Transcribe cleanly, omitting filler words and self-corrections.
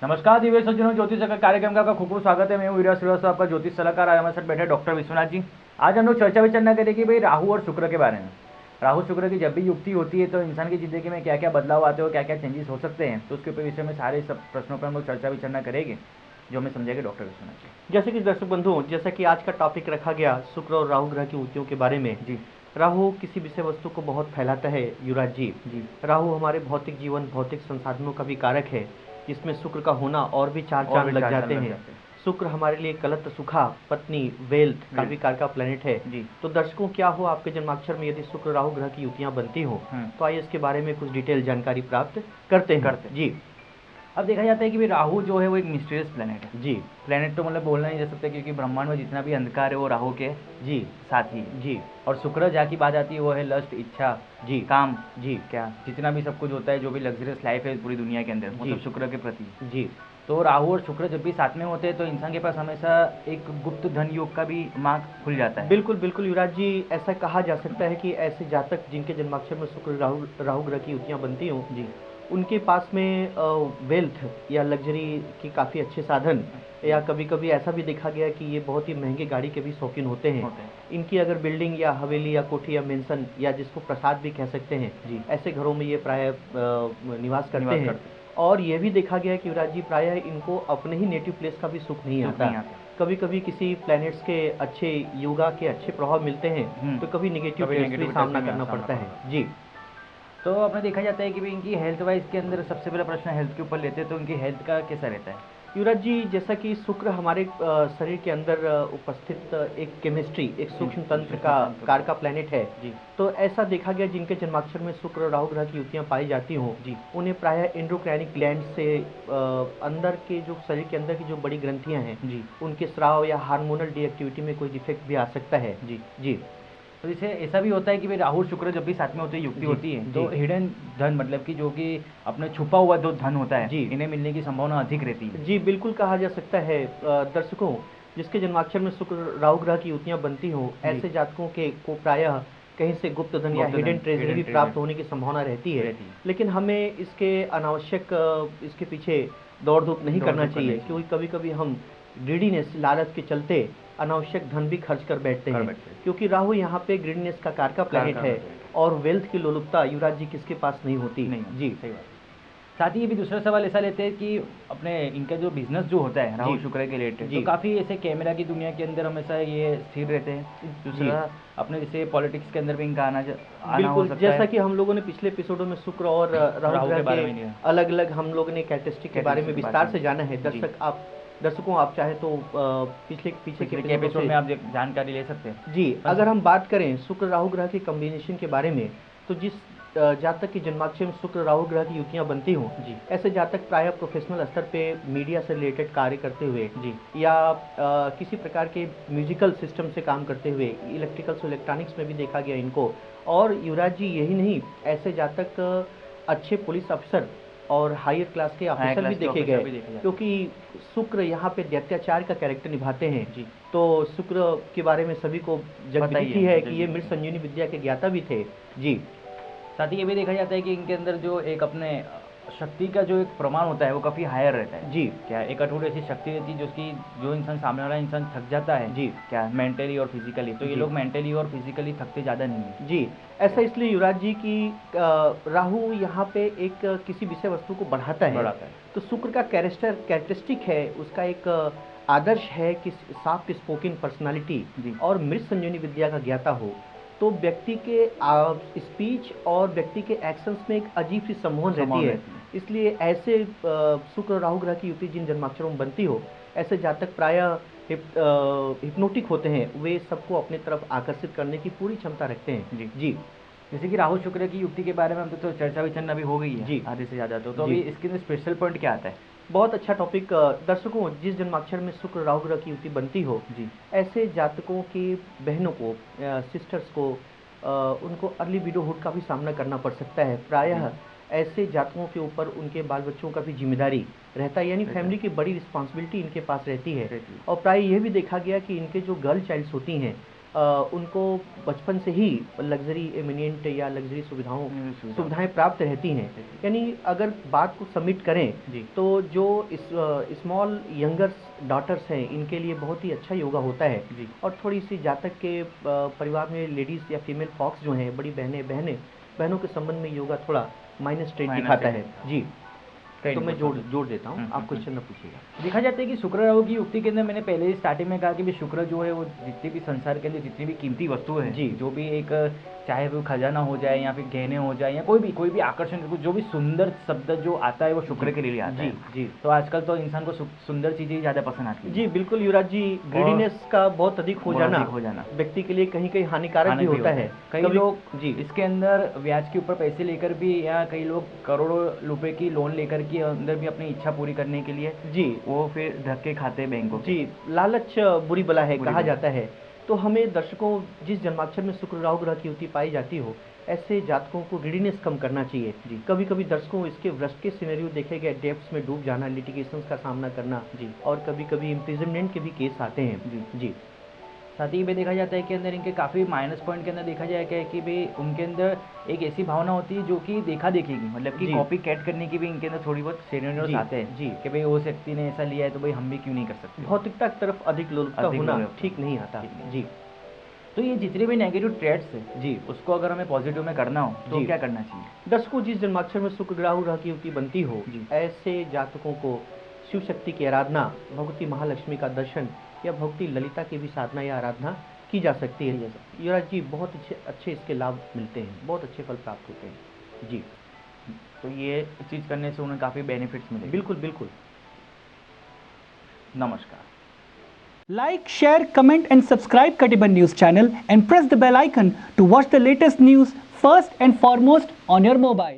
नमस्कार दिव्य सज्जनों, ज्योतिष का कार्यक्रम का खूब खूब स्वागत है। मैं हूँ वीरा श्रीवास्तव, आपका ज्योतिष सलाहकार। आज हमारे साथ बैठे डॉक्टर विश्वनाथ जी। आज हम लोग चर्चा विचर्चा करेंगे भाई राहु और शुक्र के बारे में। राहु शुक्र की जब भी युक्ति होती है तो इंसान की जिंदगी में क्या क्या बदलाव आते हैं, क्या क्या चेंजेस हो सकते हैं, तो उसके ऊपर विषय में सारे सब प्रश्नों पर हम लोग चर्चा विचर्चा करेंगे, जो हमें समझेंगे डॉक्टर विश्वनाथ जी। जैसे कि दर्शक बंधुओं, जैसा कि आज का टॉपिक रखा गया शुक्र और राहु ग्रह की युतियों के बारे में। जी राहु किसी विषय वस्तु को बहुत फैलाता है युवराज जी। जी राहु हमारे भौतिक जीवन, भौतिक संसाधनों का भी कारक है, जिसमें शुक्र का होना और भी चार और चांद भी लग चार जाते चांद लग हैं। जाते हैं। शुक्र हमारे लिए कलत्र, सुखा, पत्नी, वेल्थ का भी कारक का प्लेनेट है। जी। तो दर्शकों, क्या हो आपके जन्माक्षर में यदि शुक्र राहु ग्रह की युतियां बनती हो तो आइए इसके बारे में कुछ डिटेल जानकारी प्राप्त करते हैं। जी। अब देखा जाता है कि भाई राहु जो है वो एक मिस्टीरियस प्लेनेट है। जी। प्लेनेट तो मतलब बोलना नहीं जा सकता, क्योंकि ब्रह्मांड में जितना भी अंधकार है वो राहु के जी साथ ही। जी। और शुक्र जहाँ की बात आती है वो है लस्ट, इच्छा, जी। काम। जी। क्या जितना भी सब कुछ होता है, जो भी लग्जरियस लाइफ है पूरी दुनिया के अंदर, मतलब शुक्र के प्रति। जी। तो राहु और शुक्र जब भी साथ में होते हैं तो इंसान के पास हमेशा एक गुप्त धन योग का भी मार्ग खुल जाता है। बिल्कुल बिल्कुल युवराज जी, ऐसा कहा जा सकता है कि ऐसे जातक जिनके जन्माक्षर में शुक्र राहु ग्रह की युतियां बनती हों जी। उनके पास में वेल्थ या लग्जरी की काफ़ी अच्छे साधन, या कभी कभी ऐसा भी देखा गया कि ये बहुत ही महंगे गाड़ी के भी शौकीन होते हैं। इनकी अगर बिल्डिंग या हवेली या कोठी या मेंशन या जिसको प्रसाद भी कह सकते हैं, जी। ऐसे घरों में ये प्राय निवास करते हैं। और ये भी देखा गया है कि युवराज जी प्रायः इनको अपने ही नेटिव प्लेस का भी सुख नहीं आता। कभी कभी किसी प्लैनेट्स के अच्छे योगा के अच्छे प्रभाव मिलते हैं तो कभी नेगेटिव भी सामना करना पड़ता है। जी। तो आपने देखा जाता है कि भाई इनकी हेल्थ वाइज के अंदर सबसे पहला प्रश्न हेल्थ के ऊपर लेते हैं, तो इनकी हेल्थ का कैसा रहता है युवराज जी? जैसा कि शुक्र हमारे शरीर के अंदर उपस्थित एक केमिस्ट्री, एक सूक्ष्म तंत्र का कार का प्लैनेट है। जी। तो ऐसा देखा गया जिनके जन्माक्षर में शुक्र राहु ग्रह की युतियां पाई जाती हों उन्हें प्रायः एंडोक्राइनिक ग्लैंड से अंदर के जो शरीर के अंदर की जो बड़ी ग्रंथियां हैं जी, उनके स्राव या हार्मोनल डीएक्टिविटी में कोई डिफेक्ट भी आ सकता है। जी जी। तो इसे ऐसा भी होता है कि भाई राहु शुक्र जब भी साथ में होते हैं, युक्ति होती है, तो हिडन धन, मतलब कि जो कि अपने छुपा हुआ जो धन होता है, जी, इन्हें मिलने की संभावना अधिक रहती है। जी बिल्कुल कहा जा सकता है। दर्शकों, जिसके जन्माक्षर में शुक्र राहु ग्रह की युतियां बनती हों ऐसे जातकों के को प्रायः कहीं से गुप्त धन या हिडन ट्रेजरी भी प्राप्त होने की संभावना रहती है। लेकिन हमें इसके अनावश्यक इसके पीछे दौड़ धूप नहीं करना चाहिए, क्योंकि कभी कभी हम ग्रीडीनेस, लालच के चलते अनावश्यक धन भी खर्च कर बैठते हैं। क्योंकि राहु यहाँ पे ग्रीडीनेस का कारक प्लैनेट है और वेल्थ की लोलुपता युवराज जी किसके पास नहीं होती। जी। सही बात। साथ ही ये भी दूसरा सवाल ऐसा लेते हैं कि अपने इनका जो बिजनेस जो होता है राहु शुक्र के रिलेटेड, तो काफ़ी ऐसे कैमरा की दुनिया के अंदर हमेशा ये स्थिर रहते हैं। दूसरा अपने जैसे पॉलिटिक्स के अंदर भी इनका आना हो सकता है। जैसा कि हम लोगों ने पिछले एपिसोडों में शुक्र और राहु ग्रह के अलग अलग हम लोगों ने कैरेक्टरिस्टिक के बारे में विस्तार से जाना है। दर्शकों, आप चाहे तो पीछे के एपिसोड में आप जानकारी ले सकते हैं। जी। अगर हम बात करें शुक्र राहु ग्रह के कॉम्बिनेशन के बारे में, तो जिस जातक की जन्माक्षर में शुक्र राहु ग्रह की युतियां बनती हों ऐसे जातक प्रायः प्रोफेशनल स्तर पे मीडिया से रिलेटेड कार्य करते हुए या किसी प्रकार के म्यूजिकल सिस्टम से काम करते हुए, इलेक्ट्रिकल्स और इलेक्ट्रॉनिक्स में भी देखा गया इनको। और युवराज जी, यही नहीं, ऐसे जातक अच्छे पुलिस अफसर और हायर क्लास के ऑफिसर भी देखे गए, क्योंकि शुक्र यहाँ पे दैत्याचार का कैरेक्टर निभाते हैं। तो शुक्र के बारे में सभी को जगविदित है कि ये मृत संजीवनी विद्या के ज्ञाता भी थे। जी। साथ ही ये भी देखा जाता है कि इनके अंदर जो एक अपने शक्ति का जो एक प्रमाण होता है वो काफ़ी हायर रहता है। जी। क्या एक अटूट ऐसी शक्ति रहती है जो इंसान, सामने वाला इंसान थक जाता है। जी। क्या मेंटली और फिजिकली, तो ये लोग मेंटली और फिजिकली थकते ज़्यादा नहीं है। जी। ऐसा इसलिए युवराज जी की राहु यहाँ पे एक किसी विषय वस्तु को बढ़ाता है। तो शुक्र का कैरेक्टरिस्टिक है, उसका एक आदर्श है कि सॉफ्ट स्पोकन पर्सनालिटी और मृत संजीवनी विद्या का ज्ञाता हो। तो व्यक्ति के स्पीच और व्यक्ति के एक्शंस में एक अजीब सी सम्मोहन रहती है। इसलिए ऐसे शुक्र राहु ग्रह की युति जिन जन्माक्षरों में बनती हो ऐसे जातक प्रायः हिप्नोटिक होते हैं, वे सबको अपनी तरफ आकर्षित करने की पूरी क्षमता रखते हैं। जी। जैसे कि राहु शुक्र की युक्ति के बारे में हम तो चर्चा विचर्चा अभी हो गई है जी, आधे से ज़्यादा। तो अभी इसके अंदर स्पेशल पॉइंट क्या आता है? बहुत अच्छा टॉपिक। दर्शकों, जिस जन्माक्षर में शुक्र राहु ग्रह की युति बनती हो ऐसे जातकों की बहनों को, सिस्टर्स को, उनको अर्ली विडोहुड का भी सामना करना पड़ सकता है। प्रायः ऐसे जातकों के ऊपर उनके बाल बच्चों का भी जिम्मेदारी रहता है, यानी फैमिली की बड़ी रिस्पॉन्सिबिलिटी इनके पास रहती है। और प्राय यह भी देखा गया कि इनके जो गर्ल चाइल्ड्स होती हैं उनको बचपन से ही लग्जरी एमिनिएंट या लग्जरी सुविधाएं प्राप्त रहती हैं। यानी अगर बात को सबमिट करें जी। तो जो स्मॉल यंगर डॉटर्स हैं इनके लिए बहुत ही अच्छा योगा होता है जी। और थोड़ी सी जातक के परिवार में लेडीज़ या फीमेल फॉक्स जो हैं, बड़ी बहनों के संबंध में योगा थोड़ा माइनस ट्रेड दिखाता है। जी, तो मैं जोड़ देता हूँ। आप क्वेश्चन न पूछिएगा। देखा जाता है कि शुक्र राहु की युक्ति के अंदर मैंने पहले ही स्टार्टिंग में कहा कि भी शुक्र जो है वो जितनी भी संसार के अंदर जितनी भी कीमती वस्तु है जी। जो भी एक चाहे वो खजाना हो जाए या फिर गहने हो जाए या कोई भी आकर्षण जो भी सुंदर शब्द जो आता है वो शुक्र के लिए आता है। जी। तो आजकल तो इंसान को सुंदर चीज़ें ही ज़्यादा पसंद आती है। जी बिल्कुल युवराज जी, ग्रीडीनेस का बहुत अधिक हो जाना व्यक्ति के लिए कहीं कहीं हानिकारक भी होता है। कई लोग जी इसके अंदर ब्याज के ऊपर पैसे लेकर भी या कई लोग करोड़ों रुपए की लोन लेकर के अंदर भी अपनी इच्छा पूरी करने के लिए जी वो फिर धक्के खाते हैं बैंकों के। जी, लालच बुरी बला है कहा जाता है। तो हमें दर्शकों, जिस जन्माक्षर में शुक्र राहु ग्रह की युति पाई जाती हो ऐसे जातकों को ग्रीडीनेस कम करना चाहिए। जी। कभी कभी दर्शकों इसके वर्स्ट के सिनेरियो देखे गए, डेप्थ्स में डूब जाना, लिटिगेशंस का सामना करना जी। और कभी कभी इम्प्रिजनमेंट के भी केस आते हैं। जी। साथ ही में देखा जाता है कि अंदर इनके काफ़ी माइनस पॉइंट के अंदर देखा जाए क्या है कि भाई उनके अंदर एक ऐसी भावना होती है जो कि देखा देखेगी, मतलब कि कॉपी कैट करने की भी इनके अंदर थोड़ी बहुत सिनेरियोस आते हैं जी कि भाई वो व्यक्ति ने ऐसा लिया है तो भाई हम भी क्यों नहीं कर सकते। भौतिकता की तरफ अधिक लोलुपता होना ठीक नहीं आता। जी। तो ये जितने भी नेगेटिव ट्रेड्स है जी उसको अगर हमें पॉजिटिव में करना हो तो क्या करना चाहिए? दर्शकों, जिस जन्माक्षर में शुक्र राहु ग्रह की युति बनती हो ऐसे जातकों को शिव शक्ति की आराधना, भगवती महालक्ष्मी का दर्शन या भगवती ललिता की भी साधना या आराधना की जा सकती है। युवराज जी, बहुत अच्छे इसके लाभ मिलते हैं, बहुत अच्छे फल प्राप्त होते हैं। जी, तो ये चीज़ करने से उन्हें काफ़ी बेनिफिट्स मिले। बिल्कुल बिल्कुल। नमस्कार। Like, share, comment and subscribe Katiban News channel and press the bell icon to watch the latest news first and foremost on your mobile.